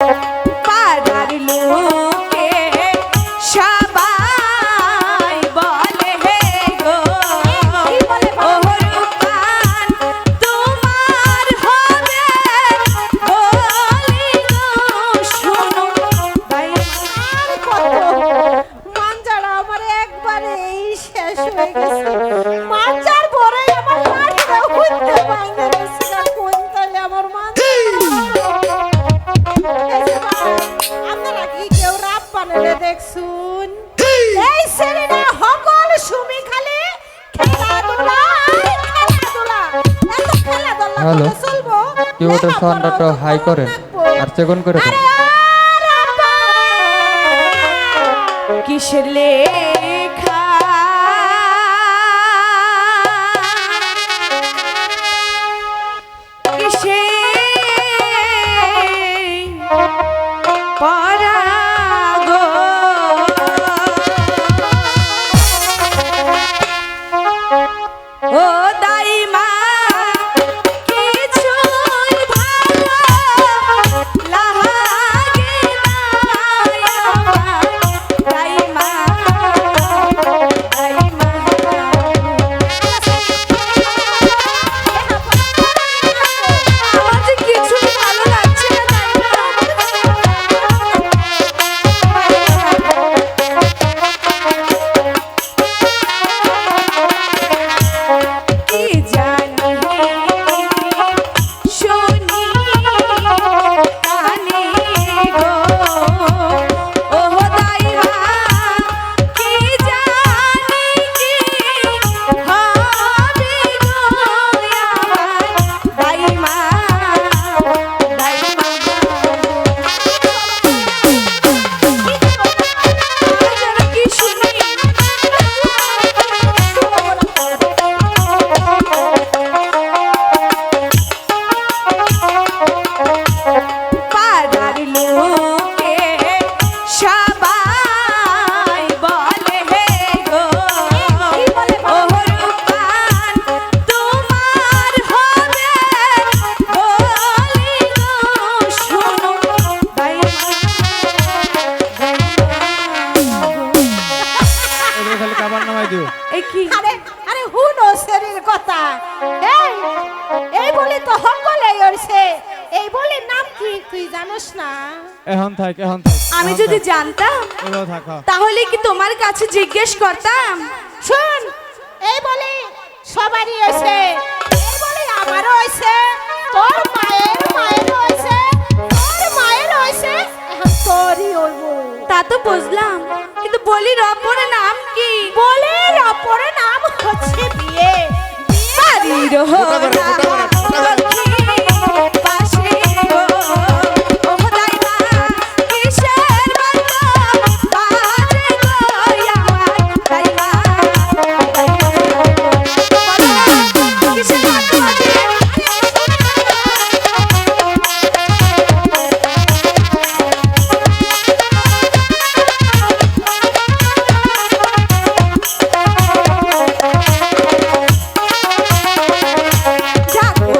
পাড়ার লোকে সবাই বলে হে গো ও রূপবান তোমার হবে বলি গো শোনো ভাই আর কত মাঞ্জারা আমার একবারেই শেষ হয়ে গেছে মাঞ্জার পরে আমার লাঠিটা উঠতে ভাঙে গেছে কোন তালে আমার আপনারা কি কেউ রাপ বানালে দেখছুন এই ছেলেরা সকল সুমি খালি খেলাধুলা এত খেলাধুলা হ্যালো করে চলবো কিবোর্ডের সাউন্ডটা একটু হাই করেন আর চেকন করে দেন। কিসের লেখা কিসে পরাগো ও দাইমা কিছুই ভালো লাগে না আমার দাইমা দাইমা আমার যে কিছুই ভালো লাগছে না দাইমা কি জানি শুনি কানে গো ও দাইমা কি জানি কি হবে গো আমার দাইমা দাইমা কি শুনি পাড়ার লোকে সবাই বলে হে গো ও রূপবান তোমার হবে বলি গো শোনো এবারে খালি কাবার নামাই দিও। এই কি আরে আরে হুনো শরীর কথা এই এই বলে তো সকলে হইছে এই বলে নাম কি তুই জানোস না এখন থাক আমি যদি জানতাম এলো থাকা তাহলে কি তোমার কাছে জিজ্ঞেস করতাম শুন এই বলে সবারই হইছে এই বলে আমারও হইছে তোর মায়ের হইছে তোর মায়ের হইছে এখন তোরই হইব তা তো বুঝলাম কিন্তু বলির অপরের নাম কি বলির অপরের নাম হচ্ছে বিয়ে বাড়ির পাশে গো ও দাইমা কিসের বাজনা বাজে গো আমার দাইমা কিসের বাজনা জাগো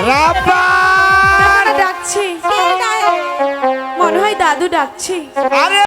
রাব্বান ডাকছি মনে হয় দাদু ডাকছি আরে